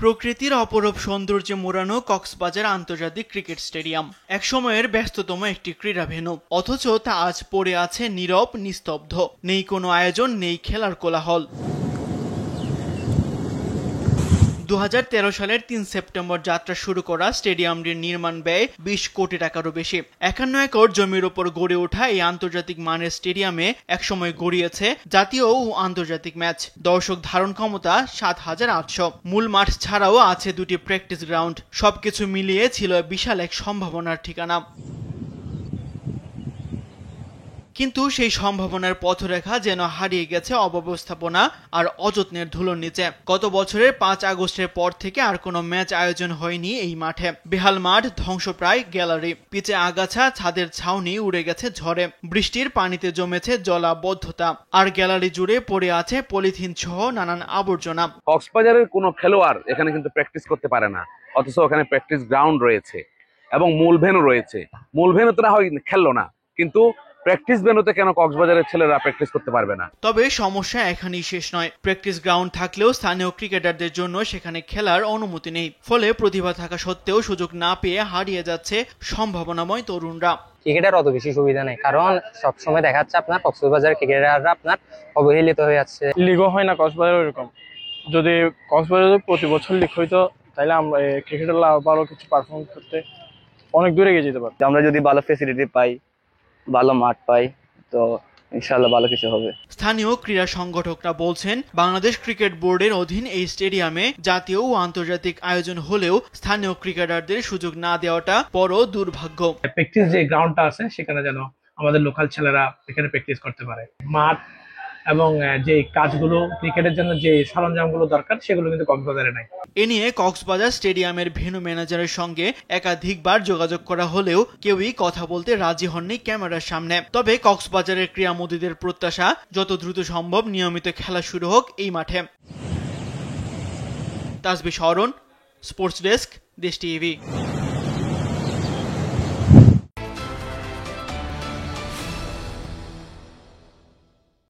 প্রকৃতির অপরূপ সৌন্দর্যে মোড়ানো কক্সবাজার আন্তর্জাতিক ক্রিকেট স্টেডিয়াম একসময়ের ব্যস্ততম একটি ক্রীড়া ভেন্যু, অথচ তা আজ পড়ে আছে নীরব নিস্তব্ধ। নেই কোনো আয়োজন, নেই খেলার কোলাহল। 2013 সালের 3 সেপ্টেম্বর যাত্রা শুরু করা স্টেডিয়ামটির নির্মাণ ব্যয় 20 কোটি টাকারও বেশি। 51 একর জমির ওপর গড়ে ওঠা এই আন্তর্জাতিক মানের স্টেডিয়ামে একসময় গড়িয়েছে জাতীয় ও আন্তর্জাতিক ম্যাচ। দর্শক ধারণ ক্ষমতা 7,800। মূল মাঠ ছাড়াও আছে দুটি প্র্যাকটিস গ্রাউন্ড। সবকিছু মিলিয়ে ছিল বিশাল এক সম্ভাবনার ঠিকানা। কিন্তু সেই সম্ভাবনার পথরেখা যেন হারিয়ে গেছে অব্যবস্থাপনা আর অযত্নের ধুলোর নিচে। গত বছরের 5 আগস্টের পর থেকে আর কোনো ম্যাচ আয়োজন হয়নি এই মাঠে। বেহাল মাঠ, ধ্বংসপ্রায় গ্যালারি, পিচে আগাছা, ছাদের ছাউনি উড়ে গেছে ঝড়ে, বৃষ্টির পানিতে জমেছে জলাবদ্ধতা, আর গ্যালারি জুড়ে পড়ে আছে পলিথিন সহ নানান আবর্জনা। কক্সবাজারের কোনো খেলোয়াড় এখানে কিন্তু প্র্যাকটিস করতে পারে না, অথচ ওখানে প্র্যাকটিস গ্রাউন্ড রয়েছে এবং মূল ভেন্যু রয়েছে। মূল ভেন্যুতে না হয় খেললো না, কিন্তু প্র্যাকটিস ভেন্যুতে কেন কক্সবাজারের ছেলেরা প্র্যাকটিস করতে পারবে না? তবে সমস্যা এখানেই শেষ নয়। প্র্যাকটিস গ্রাউন্ড থাকলেও স্থানীয় ক্রিকেটারদের জন্য সেখানে খেলার অনুমতি নেই। ফলে প্রতিভা থাকা সত্ত্বেও সুযোগ না পেয়ে হারিয়ে যাচ্ছে সম্ভাবনাময় তরুণরা। ক্রিকেটের অত বেশি সুবিধা নেই, কারণ সবসময় দেখা যাচ্ছে আপনার কক্সবাজার ক্রিকেটাররা আপনার অবহেলিত হয়ে যাচ্ছে। লিগও হয় না কক্সবাজার এরকম। যদি কক্সবাজারে প্রতি বছর লিগ হইতো তাহলে আমরা ক্রিকেটের ভালো কিছু পারফর্ম করতে অনেক দূরে এগিয়ে যেতে পারতাম। আমরা যদি ভালো ফেসিলিটি পাই, ভালো মাঠ পাই, তো ইনশাআল্লাহ ভালো কিছু হবে। স্থানীয় ক্রীড়া সংগঠকরা বলছেন, বাংলাদেশ ক্রিকেট বোর্ডের অধীন এই স্টেডিয়ামে জাতীয় ও আন্তর্জাতিক আয়োজন হলেও স্থানীয় ক্রিকেটারদের সুযোগ না দেওয়াটা বড় দুর্ভাগ্য। প্র্যাকটিস যে গ্রাউন্ডটা আছে সেখানে যেন আমাদের লোকাল ছেলেরা এখানে প্র্যাকটিস করতে পারে। মাঠ এবং যে কাজগুলো ক্রিকেটের জন্য যে সরঞ্জামগুলো দরকার সেগুলো কিন্তু কক্সবাজারে নাই। এ নিয়ে কক্সবাজার স্টেডিয়ামের ভেন্যু ম্যানেজারের সঙ্গে একাধিকবার যোগাযোগ করা হলেও কেউই কথা বলতে রাজি হননি ক্যামেরার সামনে। তবে কক্সবাজারের ক্রীড়ামোদীদের প্রত্যাশা, যত দ্রুত সম্ভব নিয়মিত খেলা শুরু হোক এই মাঠে। তাসবিহ শরণ, স্পোর্টস ডেস্ক, দেশ টিভি।